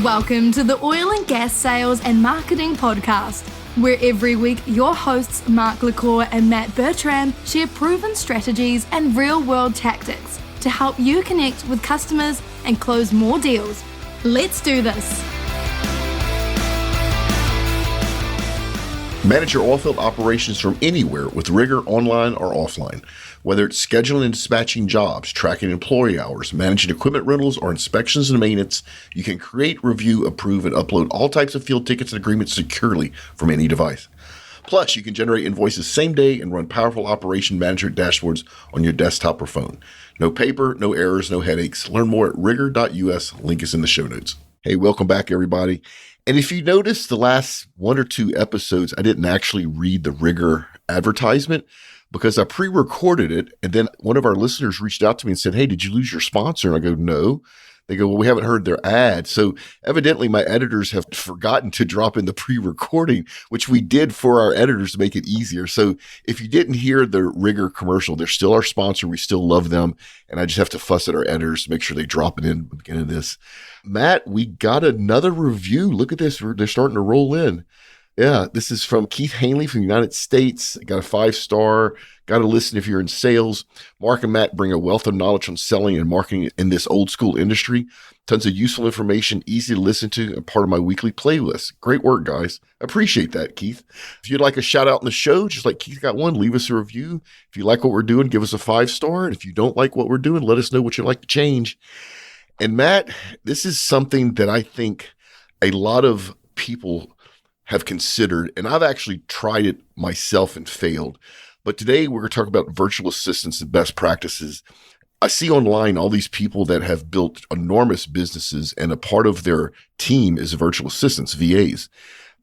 Welcome to the Oil and Gas Sales and Marketing Podcast, where every week your hosts Mark LaCour and Matt Bertram share proven strategies and real-world tactics to help you connect with customers and close more deals. Let's do this. Manage your oilfield operations from anywhere with Rigor, online or offline. Whether it's scheduling and dispatching jobs, tracking employee hours, managing equipment rentals, or inspections and maintenance, you can create, review, approve, and upload all types of field tickets and agreements securely from any device. Plus, you can generate invoices same day and run powerful operation management dashboards on your desktop or phone. No paper, no errors, no headaches. Learn more at rigor.us. Link is in the show notes. Hey, welcome back, everybody. And if you notice the last one or two episodes, I didn't actually read the Rigor advertisement because I pre-recorded it. And then one of our listeners reached out to me and said, hey, did you lose your sponsor? And I go, no. They go, well, we haven't heard their ad. So evidently my editors have forgotten to drop in the pre-recording, which we did for our editors to make it easier. So if you didn't hear the Rigor commercial, they're still our sponsor. We still love them. And I just have to fuss at our editors to make sure they drop it in at the beginning of this. Matt, we got another review. Look at this. They're starting to roll in. Yeah, this is from Keith Hanley from the United States. Got a 5-star. Got to listen if you're in sales. Mark and Matt bring a wealth of knowledge on selling and marketing in this old school industry. Tons of useful information, easy to listen to, and part of my weekly playlist. Great work, guys. Appreciate that, Keith. If you'd like a shout out in the show, just like Keith got one, leave us a review. If you like what we're doing, give us a 5-star. And if you don't like what we're doing, let us know what you'd like to change. And Matt, this is something that I think a lot of people have considered, and I've actually tried it myself and failed. But today we're going to talk about virtual assistants and best practices. I see online all these people that have built enormous businesses, and a part of their team is virtual assistants, VAs.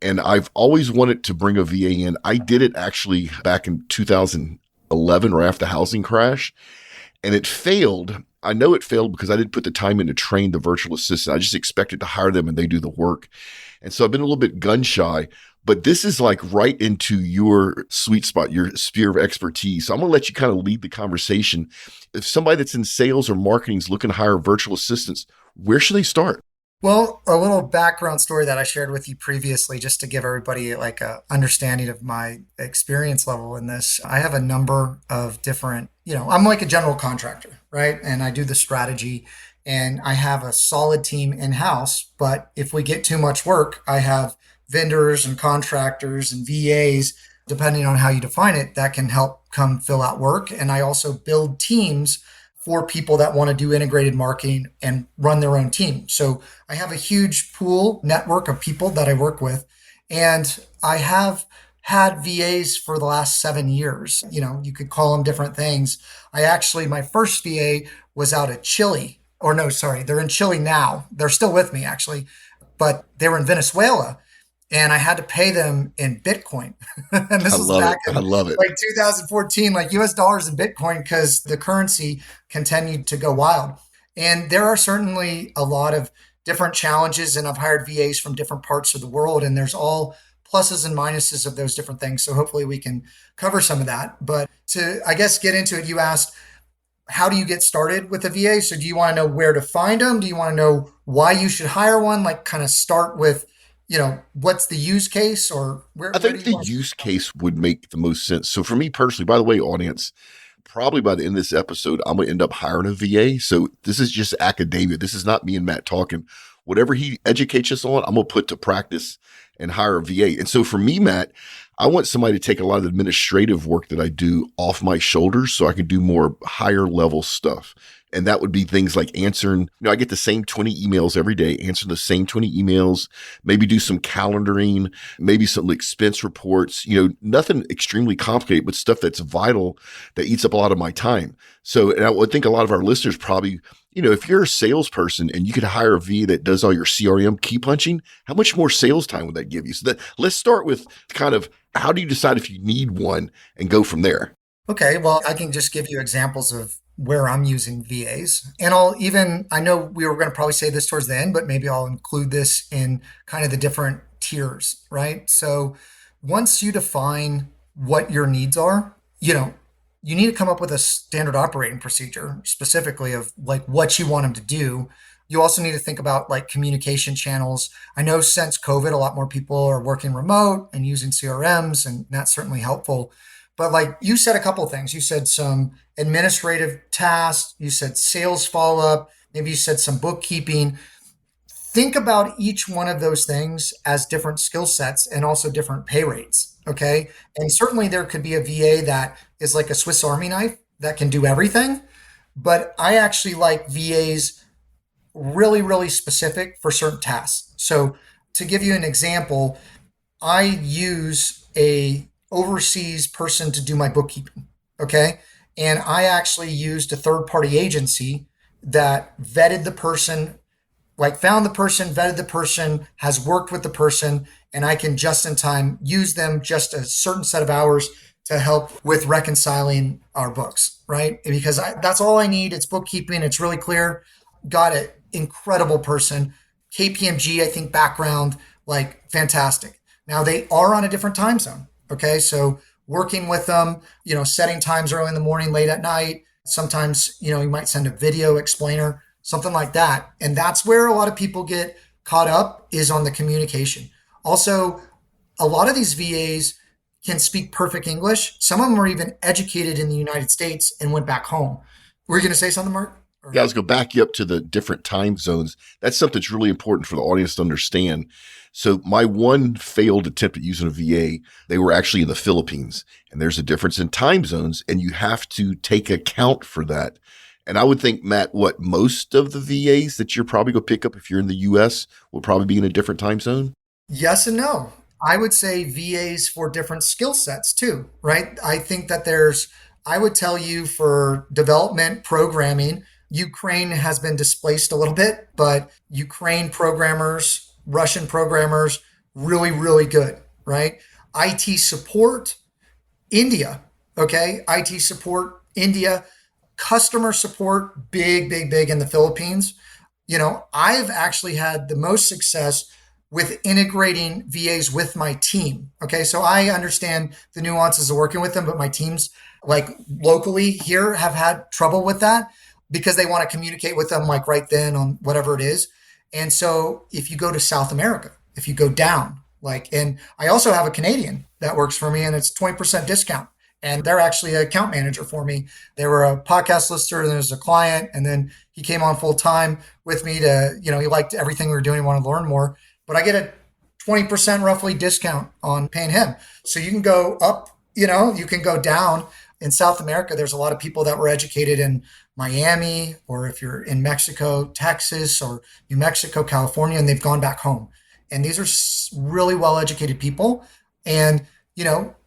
And I've always wanted to bring a VA in. I did it actually back in 2011 or after the housing crash, and it failed. I know it failed because I didn't put the time in to train the virtual assistant. I just expected to hire them and they do the work. And so I've been a little bit gun shy, but this is like right into your sweet spot, your sphere of expertise. So I'm going to let you kind of lead the conversation. If somebody that's in sales or marketing is looking to hire virtual assistants, where should they start? Well, a little background story that I shared with you previously, just to give everybody like a understanding of my experience level in this. I have a number of different, I'm like a general contractor, right? And I do the strategy and I have a solid team in-house. But if we get too much work, I have vendors and contractors and VAs, depending on how you define it, that can help come fill out work. And I also build teams for people that want to do integrated marketing and run their own team. So I have a huge pool network of people that I work with. And I have had VAs for the last 7 years. You could call them different things. My first VA was out of Chile. They're in Chile now. They're still with me actually, but they were in Venezuela. And I had to pay them in Bitcoin. And this was back in like 2014, like US dollars in Bitcoin, because the currency continued to go wild. And there are certainly a lot of different challenges. And I've hired VAs from different parts of the world. And there's all pluses and minuses of those different things. So hopefully we can cover some of that. But to, I guess, get into it, you asked, how do you get started with a VA? So do you want to know where to find them? Do you want to know why you should hire one? Like kind of start with, what's the use case or where? I think the use case would make the most sense. So for me personally, by the way, audience, probably by the end of this episode, I'm going to end up hiring a VA. So this is just academia. This is not me and Matt talking. Whatever he educates us on, I'm going to put to practice and hire a VA. And so for me, Matt, I want somebody to take a lot of the administrative work that I do off my shoulders so I can do more higher level stuff. And that would be things like answering, I get the same 20 emails every day, answer the same 20 emails, maybe do some calendaring, maybe some expense reports, nothing extremely complicated, but stuff that's vital that eats up a lot of my time. So, and I would think a lot of our listeners probably, if you're a salesperson and you could hire a VA that does all your CRM key punching, how much more sales time would that give you? So let's start with kind of how do you decide if you need one and go from there? Okay, well, I can just give you examples of where I'm using VAs. And I know we were going to probably say this towards the end, but maybe I'll include this in kind of the different tiers, right? So once you define what your needs are, you need to come up with a standard operating procedure specifically of like what you want them to do You also need to think about like communication channels. I know since COVID, a lot more people are working remote and using CRMs, and that's certainly helpful. But like you said, a couple of things. You said some administrative tasks, you said sales follow up, maybe you said some bookkeeping. Think about each one of those things as different skill sets and also different pay rates. Okay. And certainly there could be a VA that is like a Swiss Army knife that can do everything. But I actually like VAs really, really specific for certain tasks. So to give you an example, I use a overseas person to do my bookkeeping. Okay. And I actually used a third party agency that vetted the person, like found the person, vetted the person, has worked with the person, and I can just in time use them just a certain set of hours to help with reconciling our books, right? Because that's all I need. It's bookkeeping. It's really clear. Got an incredible person. KPMG, I think background, like fantastic. Now they are on a different time zone. Okay. So working with them, setting times early in the morning, late at night. Sometimes, you might send a video explainer, something like that. And that's where a lot of people get caught up is on the communication. Also, a lot of these VAs can speak perfect English. Some of them are even educated in the United States and went back home. Were you going to say something, Mark? Yeah, I was going to back you up to the different time zones. That's something that's really important for the audience to understand. So my one failed attempt at using a VA, they were actually in the Philippines, and there's a difference in time zones, and you have to take account for that. And I would think, Matt, most of the VAs that you're probably going to pick up if you're in the US will probably be in a different time zone? Yes and no. I would say VAs for different skill sets too, right? I think that I would tell you for development programming, Ukraine has been displaced a little bit, but Ukraine programmers, Russian programmers, really, really good, right? IT support, India, okay? IT support, India, customer support, big, big, big in the Philippines. I've actually had the most success with integrating VAs with my team. Okay. So I understand the nuances of working with them, but my teams like locally here have had trouble with that because they want to communicate with them like right then on whatever it is. And so if you go to South America, if you go down, and I also have a Canadian that works for me and it's 20% discount. And they're actually an account manager for me. They were a podcast listener, and there's a client, and then he came on full time with me to, he liked everything we were doing, wanted to learn more. But I get a 20% roughly discount on paying him. So you can go up, you can go down. In South America, there's a lot of people that were educated in Miami, or if you're in Mexico, Texas, or New Mexico, California, and they've gone back home. And these are really well-educated people. And,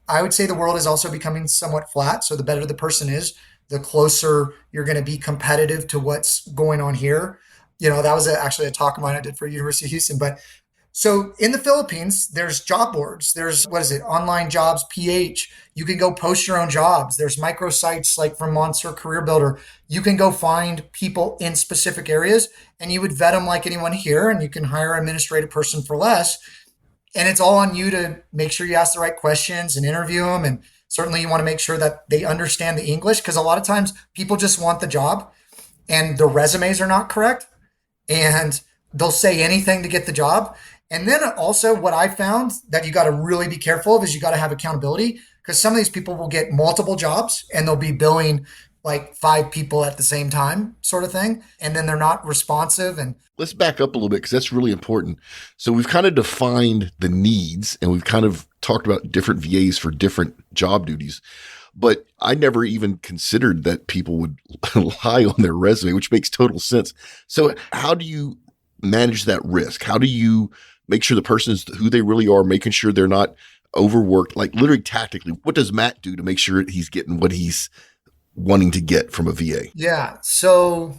I would say the world is also becoming somewhat flat. So the better the person is, the closer you're going to be competitive to what's going on here. That was actually a talk of mine I did for University of Houston. But so in the Philippines, there's job boards. There's, Online Jobs PH. You can go post your own jobs. There's microsites like from Monster Career Builder. You can go find people in specific areas and you would vet them like anyone here, and you can hire an administrative person for less. And it's all on you to make sure you ask the right questions and interview them. And certainly you want to make sure that they understand the English, because a lot of times people just want the job and their resumes are not correct and they'll say anything to get the job. And then also what I found that you got to really be careful of is you got to have accountability, because some of these people will get multiple jobs and they'll be billing like 5 people at the same time sort of thing. And then they're not responsive. And let's back up a little bit, because that's really important. So we've kind of defined the needs and we've kind of talked about different VAs for different job duties. But I never even considered that people would lie on their resume, which makes total sense. So how do you manage that risk? How do you make sure the person is who they really are, making sure they're not overworked, like literally tactically? What does Matt do to make sure he's getting what he's wanting to get from a VA? Yeah. So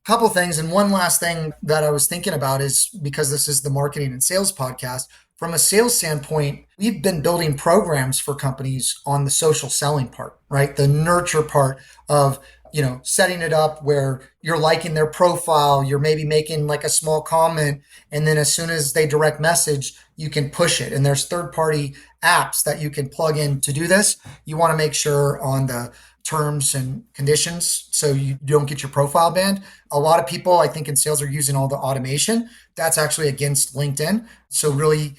a couple things. And one last thing that I was thinking about is, because this is the marketing and sales podcast, from a sales standpoint, we've been building programs for companies on the social selling part, right? The nurture part of, setting it up where you're liking their profile, you're maybe making like a small comment, and then as soon as they direct message, you can push it. And there's third-party apps that you can plug in to do this. You want to make sure on the terms and conditions so you don't get your profile banned. A lot of people, I think, in sales are using all the automation. That's actually against LinkedIn. So really,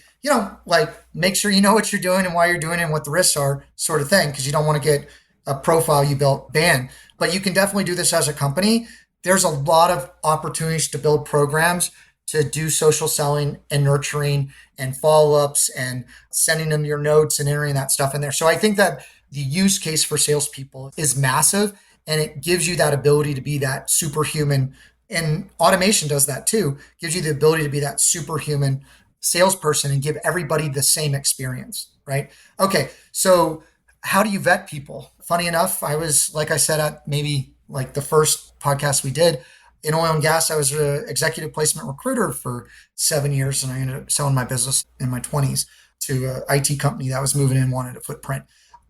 like make sure you know what you're doing and why you're doing it and what the risks are, sort of thing, because you don't want to get a profile you built banned. But you can definitely do this as a company. There's a lot of opportunities to build programs to do social selling and nurturing and follow-ups and sending them your notes and entering that stuff in there. So I think that the use case for salespeople is massive, and it gives you that ability to be that superhuman. And automation does that too, gives you the ability to be that superhuman salesperson and give everybody the same experience, right? Okay, so how do you vet people? Funny enough, I was, like I said, at maybe like the first podcast we did, in oil and gas, I was an executive placement recruiter for 7 years, and I ended up selling my business in my 20s to an IT company that was moving in, wanted a footprint.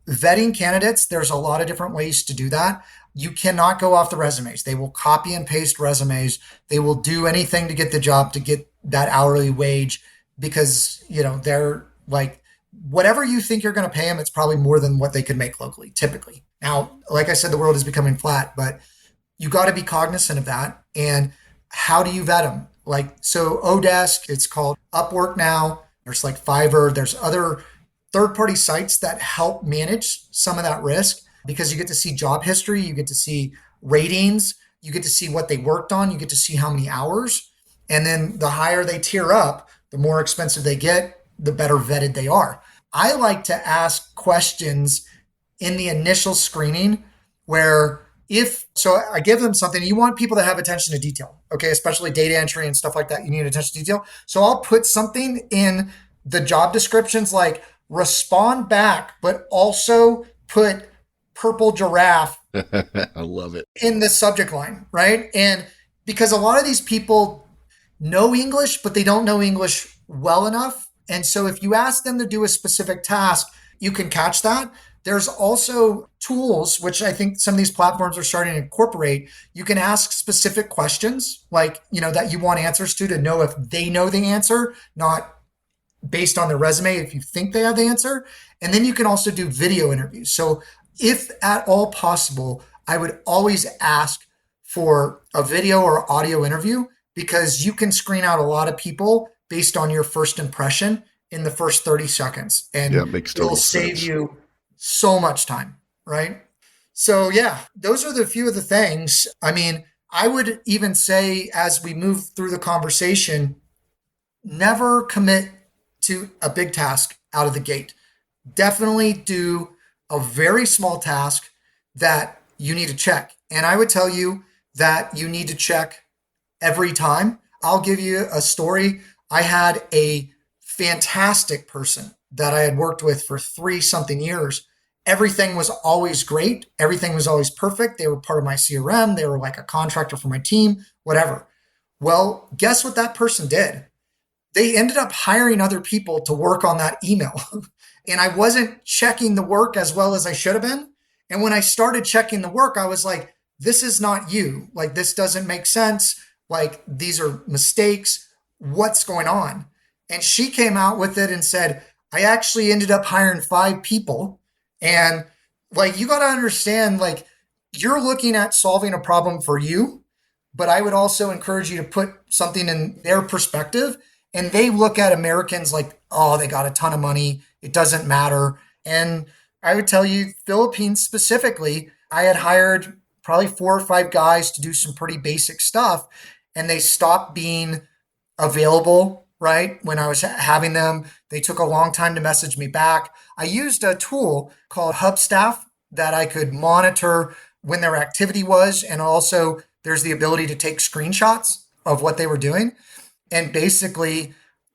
Vetting candidates, there's a lot of different ways to do that. You cannot go off the resumes. They will copy and paste resumes. They will do anything to get the job, to get that hourly wage, because, they're like, whatever you think you're going to pay them, it's probably more than what they could make locally, typically. Now, like I said, the world is becoming flat, but you got to be cognizant of that. And how do you vet them? Like, so Odesk, it's called Upwork now. There's like Fiverr. There's other third-party sites that help manage some of that risk, because you get to see job history, you get to see ratings, you get to see what they worked on, you get to see how many hours. And then the higher they tier up, the more expensive they get, the better vetted they are. I like to ask questions in the initial screening where so I give them something, you want people to have attention to detail, okay? Especially data entry and stuff like that, you need attention to detail. So I'll put something in the job descriptions like respond back, but also put purple giraffe. I love it. In the subject line, right? And because a lot of these people know English, but they don't know English well enough. And so if you ask them to do a specific task, you can catch that. There's also tools, which I think some of these platforms are starting to incorporate. You can ask specific questions, like, that you want answers to know if they know the answer, not based on their resume, if you think they have the answer. And then you can also do video interviews. So if at all possible, I would always ask for a video or audio interview, because you can screen out a lot of people based on your first impression in the first 30 seconds. And yeah, it makes total it'll save sense. you so much time, right? So yeah, those are the few of the things. I mean, I would even say, as we move through the conversation, never commit to a big task out of the gate. Definitely do a very small task that you need to check. And I would tell you that you need to check every time. I'll give you a story. I had a fantastic person that I had worked with for 3-something years. Everything was always great. Everything was always perfect. They were part of my CRM. They were like a contractor for my team, whatever. Well, guess what that person did? They ended up hiring other people to work on that email. And I wasn't checking the work as well as I should have been. And when I started checking the work, I was like, this is not you. Like, this doesn't make sense. Like, these are mistakes. What's going on? And she came out with it and said, I actually ended up hiring 5 people. And like, you got to understand, like, you're looking at solving a problem for you, but I would also encourage you to put something in their perspective. And they look at Americans like, oh, they got a ton of money. It doesn't matter. And I would tell you, Philippines specifically, I had hired probably 4 or 5 guys to do some pretty basic stuff. And they stopped being available, right? When I was having them, they took a long time to message me back. I used a tool called Hubstaff that I could monitor when their activity was. And also there's the ability to take screenshots of what they were doing. And basically,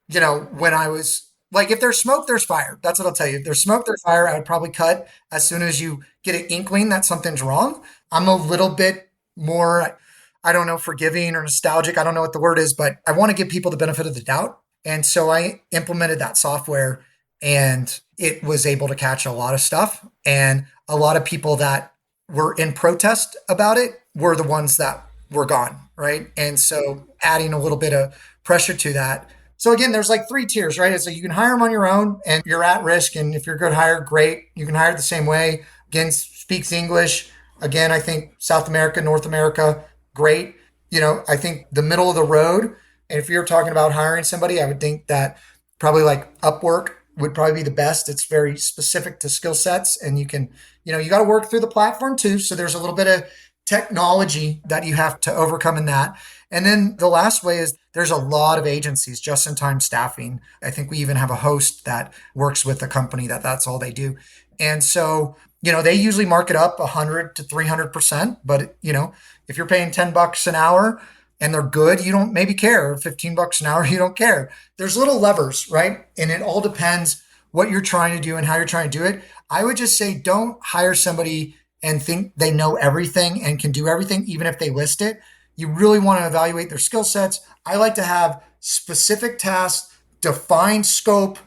when I was like, if there's smoke, there's fire. That's what I'll tell you. If there's smoke, there's fire. I would probably cut as soon as you get an inkling that something's wrong. I'm a little bit more, I don't know, forgiving or nostalgic. I don't know what the word is, but I want to give people the benefit of the doubt. And so I implemented that software, and it was able to catch a lot of stuff. And a lot of people that were in protest about it were the ones that were gone, right? And so adding a little bit of pressure to that. So again, there's like 3 tiers, right? It's like you can hire them on your own and you're at risk. And if you're a good hire, great. You can hire it the same way. again, speaks English. Again, I think South America, North America, great. I think the middle of the road, and if you're talking about hiring somebody, I would think that probably like Upwork would probably be the best. It's very specific to skill sets, and you got to work through the platform too. So there's a little bit of technology that you have to overcome in that. And then the last way is there's a lot of agencies, just-in-time staffing. I think we even have a host that works with a company that's all they do. And so, they usually mark it up 100 to 300%. But, if you're paying $10 an hour and they're good, you don't maybe care. $15 an hour, you don't care. There's little levers, right? And it all depends what you're trying to do and how you're trying to do it. I would just say don't hire somebody and think they know everything and can do everything, even if they list it. You really want to evaluate their skill sets. I like to have specific tasks, defined scope,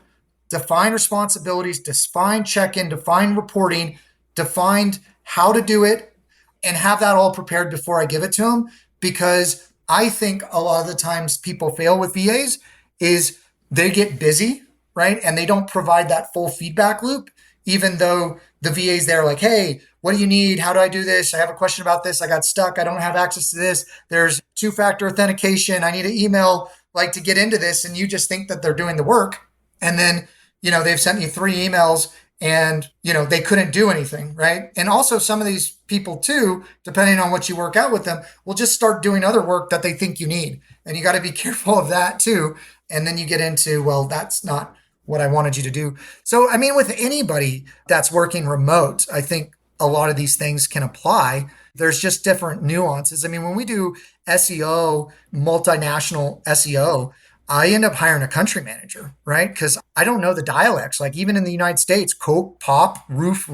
defined responsibilities, defined check-in, defined reporting, defined how to do it, and have that all prepared before I give it to them. Because I think a lot of the times people fail with VAs is they get busy, right? And they don't provide that full feedback loop, even though the VA's there like, hey, what do you need? How do I do this? I have a question about this. I got stuck. I don't have access to this. There's two-factor authentication. I need an email like to get into this. And you just think that they're doing the work. And then, they've sent you 3 emails and, they couldn't do anything, right? And also some of these people too, depending on what you work out with them, will just start doing other work that they think you need. And you got to be careful of that too. And then you get into, well, that's not what I wanted you to do. So, with anybody that's working remote, I think a lot of these things can apply. There's just different nuances. When we do SEO, multinational SEO, I end up hiring a country manager, right? Because I don't know the dialects. Like even in the United States, coke, pop, roof,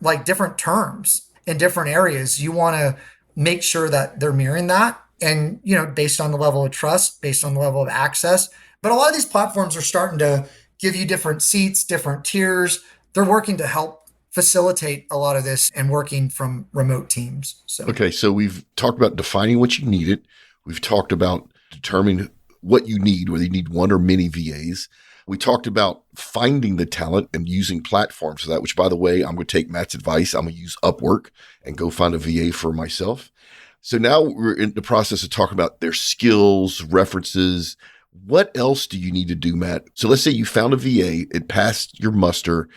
like different terms in different areas. You want to make sure that they're mirroring that. And, based on the level of trust, based on the level of access. But a lot of these platforms are starting to give you different seats, different tiers. They're working to help facilitate a lot of this and working from remote teams. So we've talked about defining what you needed. We've talked about determining what you need, whether you need one or many VAs. We talked about finding the talent and using platforms for that, which by the way, I'm going to take Matt's advice. I'm going to use Upwork and go find a VA for myself. So now we're in the process of talking about their skills, references. What else do you need to do, Matt? So let's say you found a VA, it passed your muster.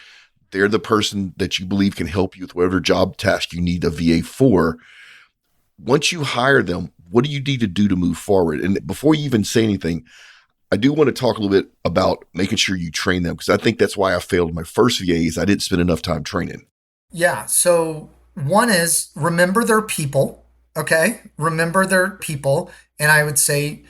They're the person that you believe can help you with whatever job task you need a VA for. Once you hire them, what do you need to do to move forward? And before you even say anything, I do want to talk a little bit about making sure you train them, because I think that's why I failed my first VAs. I didn't spend enough time training. Yeah. So one is remember their people. Okay. Remember their people. And I would say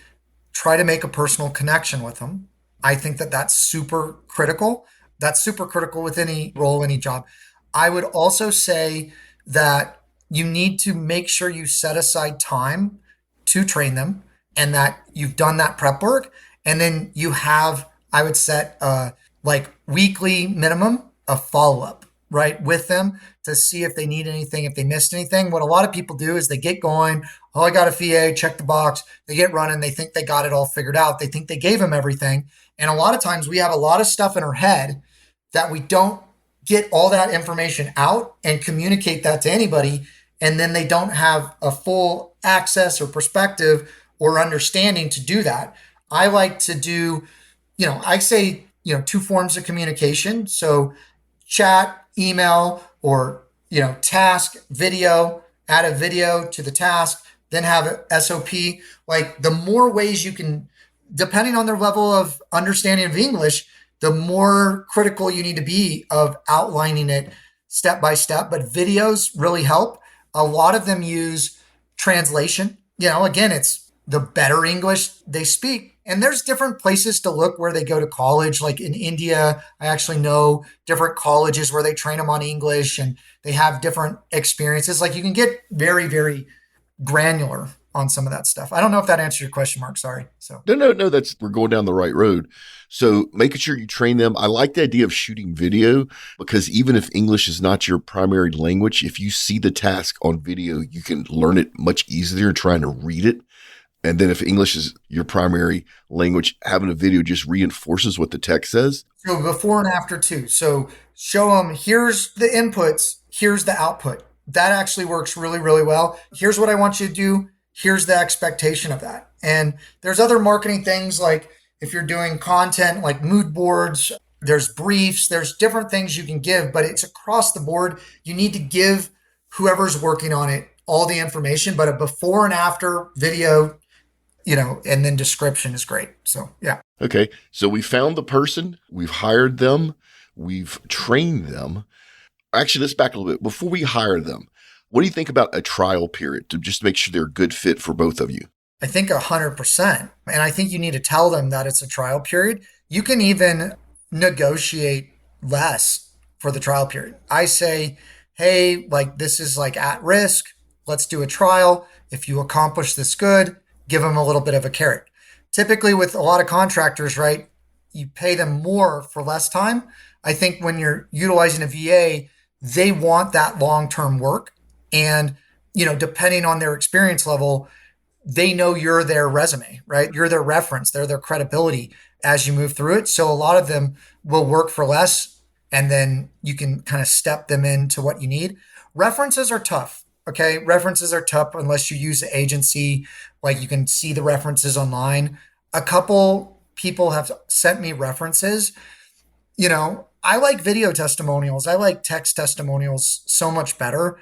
try to make a personal connection with them. I think that that's super critical. That's super critical with any role, any job. I would also say that you need to make sure you set aside time to train them and that you've done that prep work. And then you have, I would set like weekly minimum of follow-up, right, with them to see if they need anything, if they missed anything. What a lot of people do is they get going. Oh, I got a VA, check the box. They get running. They think they got it all figured out. They think they gave them everything. And a lot of times we have a lot of stuff in our head that we don't get all that information out and communicate that to anybody. And then they don't have a full access or perspective or understanding to do that. I like to do, I say, 2 forms of communication. So chat, email, or, task, video, add a video to the task, then have a SOP. Like the more ways you can, depending on their level of understanding of English, the more critical you need to be of outlining it step by step. But videos really help. A lot of them use translation. Again, it's the better English they speak. And there's different places to look where they go to college. Like in India, I actually know different colleges where they train them on English and they have different experiences. Like you can get very, very granular on some of that stuff. I don't know if that answers your question, Mark. Sorry. No, we're going down the right road. So making sure you train them. I like the idea of shooting video because even if English is not your primary language, if you see the task on video, you can learn it much easier than trying to read it. And then if English is your primary language, having a video just reinforces what the text says. So before and after too. So show them, here's the inputs, here's the output. That actually works really, really well. Here's what I want you to do. Here's the expectation of that. And there's other marketing things like if you're doing content like mood boards, there's briefs, there's different things you can give, but it's across the board. You need to give whoever's working on it all the information, but a before and after video, and then description is great. So, yeah. Okay. So we found the person, we've hired them, we've trained them. Actually, let's back a little bit. Before we hire them, what do you think about a trial period to just make sure they're a good fit for both of you? I think 100%. And I think you need to tell them that it's a trial period. You can even negotiate less for the trial period. I say, hey, like this is like at risk. Let's do a trial. If you accomplish this good, give them a little bit of a carrot. Typically with a lot of contractors, right, you pay them more for less time. I think when you're utilizing a VA, they want that long-term work. And, depending on their experience level, they know you're their resume, right? You're their reference. They're their credibility as you move through it. So a lot of them will work for less, and then you can kind of step them into what you need. References are tough. Okay. References are tough unless you use the agency. Like you can see the references online. A couple people have sent me references. I like video testimonials. I like text testimonials so much better.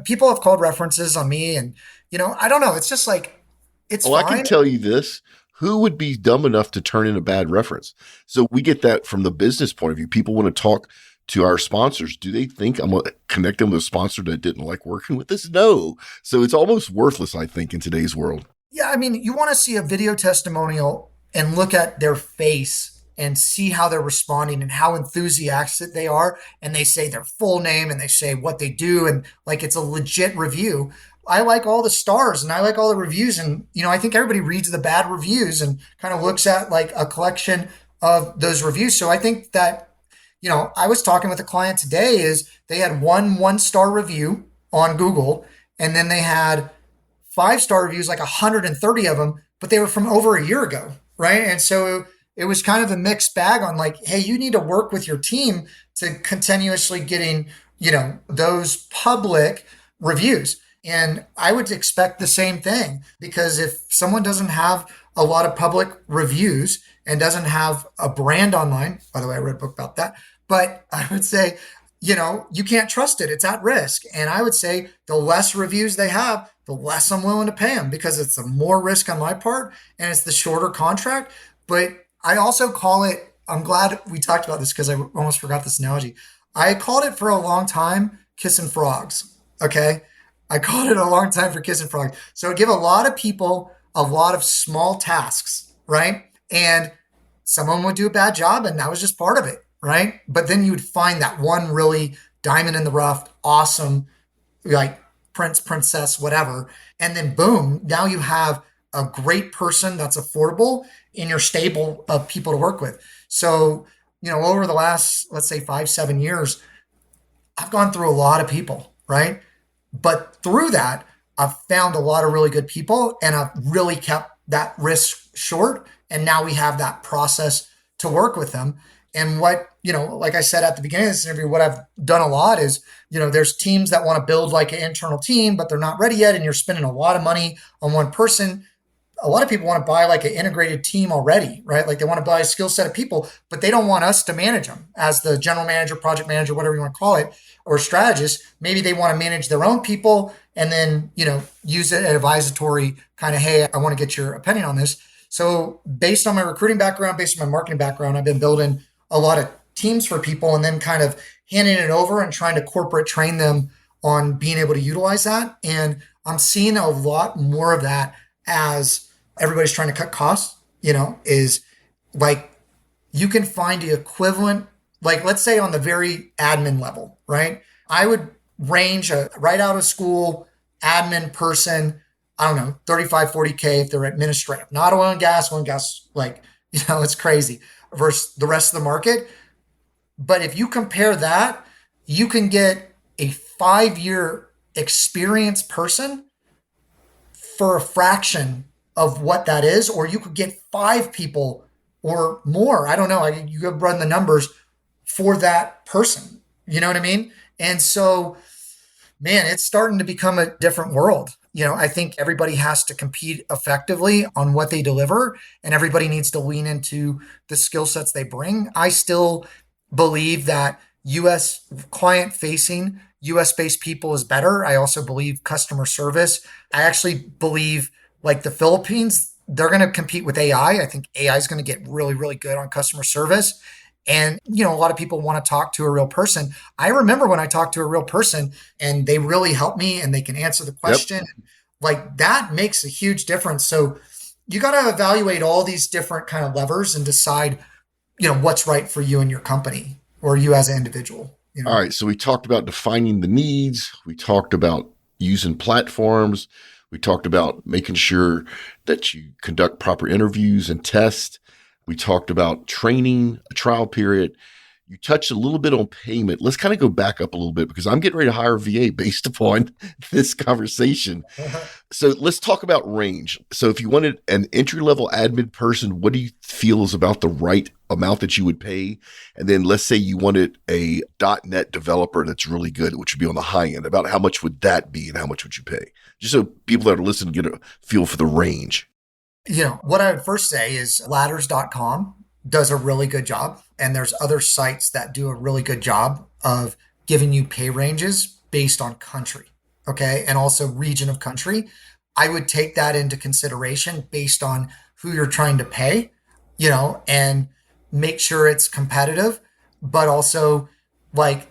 People have called references on me and, I don't know. It's just like, it's fine. I can tell you this. Who would be dumb enough to turn in a bad reference? So we get that from the business point of view. People want to talk to our sponsors. Do they think I'm going to connect them with a sponsor that didn't like working with us? No. So it's almost worthless, I think, in today's world. Yeah. I mean, you want to see a video testimonial and look at their face and see how they're responding and how enthusiastic they are. And they say their full name and they say what they do. And like, it's a legit review. I like all the stars and I like all the reviews. And, I think everybody reads the bad reviews and kind of looks at like a collection of those reviews. So I think that, I was talking with a client today is they had one-star review on Google, and then they had 5-star reviews, like 130 of them, but they were from over a year ago. Right. And so it was kind of a mixed bag on like, hey, you need to work with your team to continuously getting, those public reviews. And I would expect the same thing, because if someone doesn't have a lot of public reviews and doesn't have a brand online, by the way, I read a book about that, but I would say, you can't trust it. It's at risk. And I would say the less reviews they have, the less I'm willing to pay them, because it's the more risk on my part and it's the shorter contract. But I also call it, I'm glad we talked about this because I almost forgot this analogy. I called it for a long time kissing frogs. Okay. I called it a long time for kissing frogs. So I give a lot of people a lot of small tasks, right? And someone would do a bad job and that was just part of it, right? But then you would find that one really diamond in the rough, awesome, like prince, princess, whatever. And then boom, now you have a great person that's affordable in your stable of people to work with. So, over the last, let's say 5-7 years, I've gone through a lot of people, right? But through that, I've found a lot of really good people and I've really kept that risk short. And now we have that process to work with them. And what, like I said at the beginning of this interview, what I've done a lot is, there's teams that want to build like an internal team, but they're not ready yet. And you're spending a lot of money on one person. A lot of people want to buy like an integrated team already, right? Like they want to buy a skill set of people, but they don't want us to manage them as the general manager, project manager, whatever you want to call it, or strategist. Maybe they want to manage their own people and then, use it advisory kind of, hey, I want to get your opinion on this. So based on my recruiting background, based on my marketing background, I've been building a lot of teams for people and then kind of handing it over and trying to corporate train them on being able to utilize that. And I'm seeing a lot more of that as everybody's trying to cut costs, is like you can find the equivalent, like let's say on the very admin level, right? I would range a right out of school admin person, I don't know, 35, 40K if they're administrative, not oil and gas, like, it's crazy versus the rest of the market. But if you compare that, you can get a 5-year experienced person for a fraction of what that is, or you could get 5 people or more. I don't know. You could run the numbers for that person. You know what I mean? And so, man, it's starting to become a different world. I think everybody has to compete effectively on what they deliver, and everybody needs to lean into the skill sets they bring. I still believe that US client facing, US based people is better. I also believe customer service. I actually believe like the Philippines, they're going to compete with AI. I think AI is going to get really, really good on customer service. And, a lot of people want to talk to a real person. I remember when I talked to a real person and they really helped me and they can answer the Yep. question. Like that makes a huge difference. So you got to evaluate all these different kind of levers and decide, what's right for you and your company or you as an individual. All right. So we talked about defining the needs. We talked about using platforms. We talked about making sure that you conduct proper interviews and tests. We talked about training, a trial period. You touched a little bit on payment. Let's kind of go back up a little bit because I'm getting ready to hire a VA based upon this conversation. So let's talk about range. So if you wanted an entry-level admin person, what do you feel is about the right amount that you would pay? And then let's say you wanted a .NET developer that's really good, which would be on the high end. About how much would that be and how much would you pay? Just so people that are listening get a feel for the range. What I would first say is ladders.com does a really good job. And there's other sites that do a really good job of giving you pay ranges based on country. Okay. And also region of country. I would take that into consideration based on who you're trying to pay, and make sure it's competitive, but also like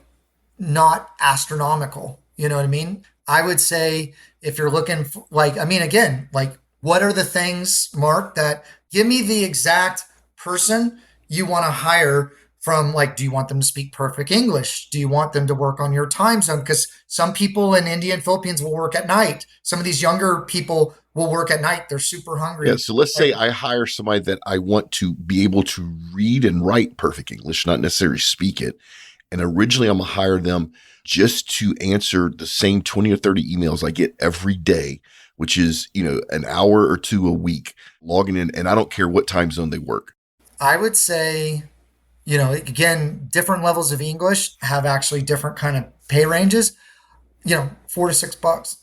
not astronomical. You know what I mean? I would say if you're looking for again, like what are the things, Mark, that give me the exact person you want to hire from, like, do you want them to speak perfect English? Do you want them to work on your time zone? Because some people in India and Philippines will work at night. Some of these younger people will work at night. They're super hungry. Yeah. So let's say I hire somebody that I want to be able to read and write perfect English, not necessarily speak it. And originally I'm going to hire them just to answer the same 20 or 30 emails I get every day, which is, an hour or two a week logging in. And I don't care what time zone they work. I would say, again, different levels of English have actually different kind of pay ranges, $4 to $6.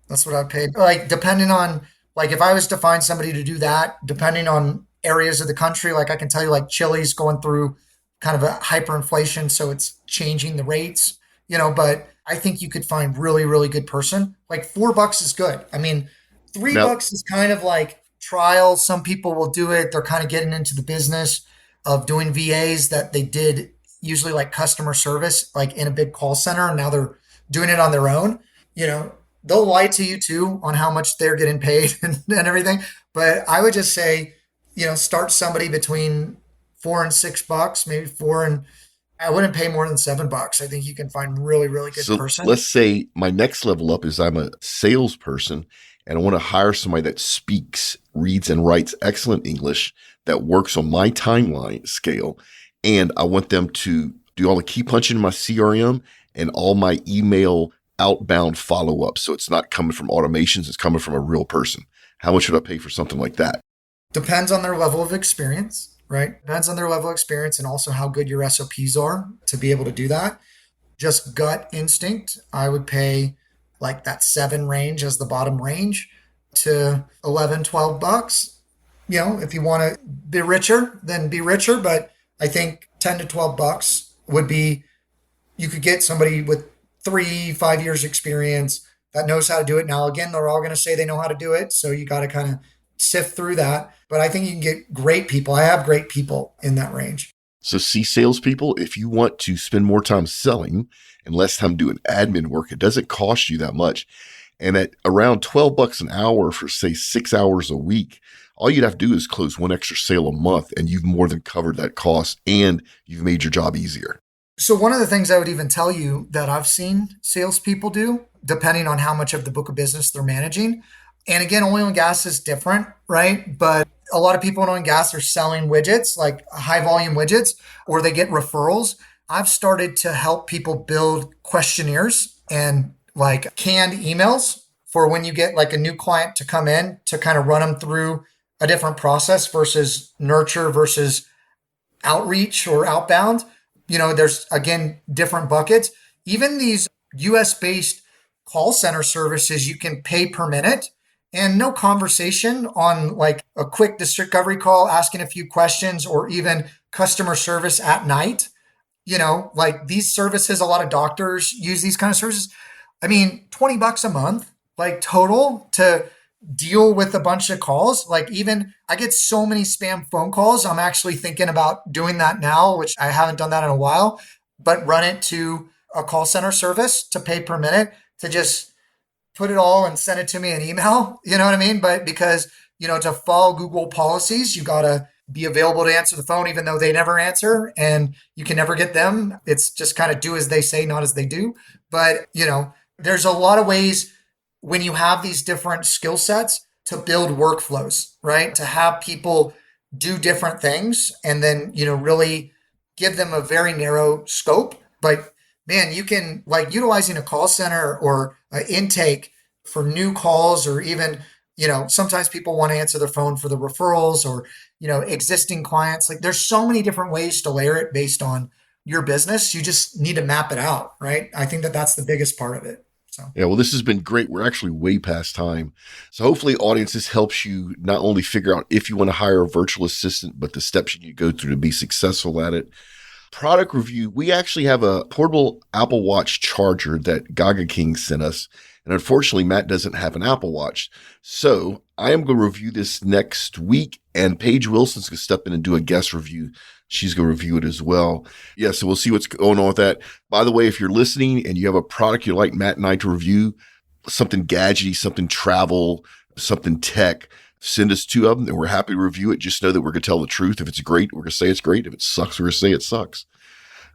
That's what I paid. Like, depending on, like, if I was to find somebody to do that, depending on areas of the country, like I can tell you, like Chile's going through kind of a hyperinflation. So it's changing the rates, but I think you could find really, really good person. Like $4 is good. I mean, $3 is kind of like trial. Some people will do it. They're kind of getting into the business of doing VAs that they did usually like customer service, like in a big call center. And now they're doing it on their own. They'll lie to you too on how much they're getting paid and everything. But I would just say, start somebody between $4 and $6, maybe I wouldn't pay more than $7. I think you can find really, really good person. Let's say my next level up is I'm a salesperson and I want to hire somebody that speaks, reads, and writes excellent English that works on my timeline scale. And I want them to do all the key punching in my CRM and all my email outbound follow-up. So it's not coming from automations, it's coming from a real person. How much should I pay for something like that? Depends on their level of experience, right? Depends on their level of experience and also how good your SOPs are to be able to do that. Just gut instinct, I would pay like that 7 range as the bottom range to $11, $12. If you want to be richer, then be richer. But I think $10 to $12 would be, you could get somebody with 3-5 years experience that knows how to do it. Now, again, they're all going to say they know how to do it. So you got to kind of sift through that. But I think you can get great people. I have great people in that range. So see, salespeople, if you want to spend more time selling and less time doing admin work, it doesn't cost you that much. And at around $12 an hour for, say, 6 hours a week, all you'd have to do is close one extra sale a month, and you've more than covered that cost, and you've made your job easier. So one of the things I would even tell you that I've seen salespeople do, depending on how much of the book of business they're managing, and again, oil and gas is different, right? But a lot of people in oil and gas are selling widgets, like high volume widgets, or they get referrals. I've started to help people build questionnaires and like canned emails for when you get like a new client to come in to kind of run them through a different process versus nurture versus outreach or outbound. There's, again, different buckets. even these US-based call center services, you can pay per minute and no conversation on like a quick discovery call, asking a few questions, or even customer service at night. Like these services, a lot of doctors use these kind of services. I mean, $20 a month, like total to deal with a bunch of calls. Like even I get so many spam phone calls. I'm actually thinking about doing that now, which I haven't done that in a while, but run it to a call center service to pay per minute to just put it all and send it to me in email. You know what I mean? But because, to follow Google policies, you got to be available to answer the phone, even though they never answer and you can never get them. It's just kind of do as they say, not as they do. But, there's a lot of ways when you have these different skill sets to build workflows, right? To have people do different things and then, really give them a very narrow scope. But man, you can like utilizing a call center or an intake for new calls, or even, sometimes people want to answer their phone for the referrals or, existing clients. Like there's so many different ways to layer it based on your business. You just need to map it out, right? I think that that's the biggest part of it. So. Yeah, well, this has been great. We're actually way past time. So hopefully, audience, this helps you not only figure out if you want to hire a virtual assistant, but the steps you need to go through to be successful at it. Product review. We actually have a portable Apple Watch charger that OGGN sent us. And unfortunately, Matt doesn't have an Apple Watch. So I am going to review this next week, and Paige Wilson's going to step in and do a guest review. She's going to review it as well. Yeah, so we'll see what's going on with that. By the way, if you're listening and you have a product you'd like Matt and I to review, something gadgety, something travel, something tech, send us 2 of them and we're happy to review it. Just know that we're going to tell the truth. If it's great, we're going to say it's great. If it sucks, we're going to say it sucks.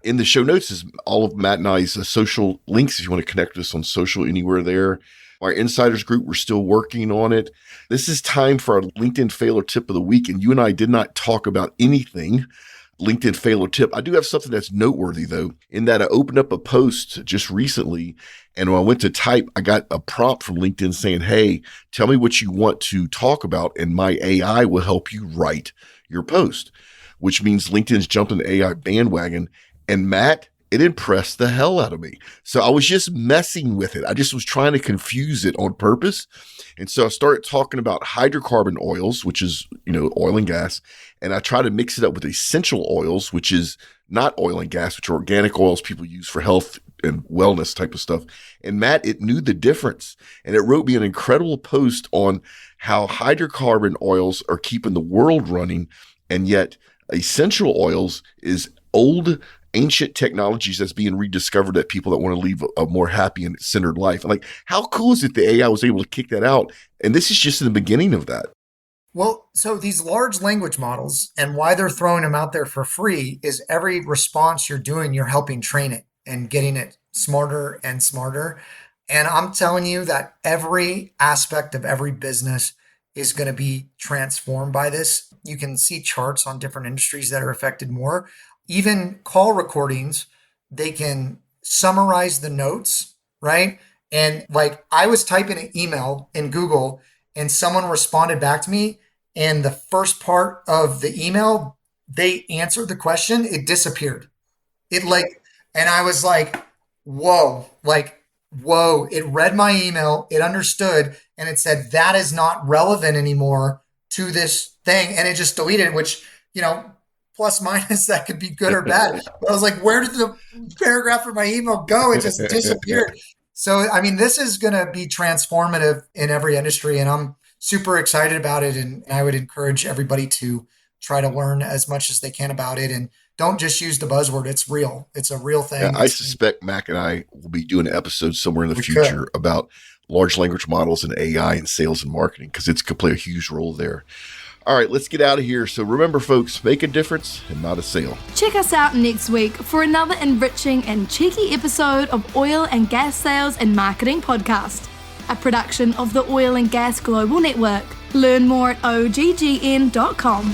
In the show notes is all of Matt and I's social links if you want to connect with us on social, anywhere there. Our insiders group, we're still working on it. This is time for our LinkedIn failure tip of the week. And you and I did not talk about anything LinkedIn failure tip. I do have something that's noteworthy though, in that I opened up a post just recently, and when I went to type, I got a prompt from LinkedIn saying, hey, tell me what you want to talk about, and my AI will help you write your post, which means LinkedIn's jumped on the AI bandwagon. And Matt, it impressed the hell out of me. So I was just messing with it. I just was trying to confuse it on purpose. And so I started talking about hydrocarbon oils, which is, oil and gas. And I try to mix it up with essential oils, which is not oil and gas, which are organic oils people use for health and wellness type of stuff. And Matt, it knew the difference. And it wrote me an incredible post on how hydrocarbon oils are keeping the world running. And yet essential oils is old, ancient technologies that's being rediscovered that people that want to live a more happy and centered life. And like, how cool is it the AI was able to kick that out? And this is just in the beginning of that. Well, so these large language models and why they're throwing them out there for free is every response you're doing, you're helping train it and getting it smarter and smarter. And I'm telling you that every aspect of every business is going to be transformed by this. You can see charts on different industries that are affected more. Even call recordings, they can summarize the notes, right? And like I was typing an email in Google and someone responded back to me, and the first part of the email, they answered the question, it disappeared. And I was like, whoa, it read my email, it understood, and it said that is not relevant anymore to this thing. And it just deleted it, which, plus minus, that could be good or bad. But I was like, where did the paragraph of my email go? It just disappeared. So, I mean, this is going to be transformative in every industry, and I'm super excited about it. And I would encourage everybody to try to learn as much as they can about it. And don't just use the buzzword. It's real. It's a real thing. Yeah, I suspect Mac and I will be doing an episode somewhere in the future about large language models and AI and sales and marketing, because it's going to play a huge role there. All right, let's get out of here. So remember, folks, make a difference and not a sale. Check us out next week for another enriching and cheeky episode of Oil and Gas Sales and Marketing Podcast, a production of the Oil and Gas Global Network. Learn more at OGGN.com.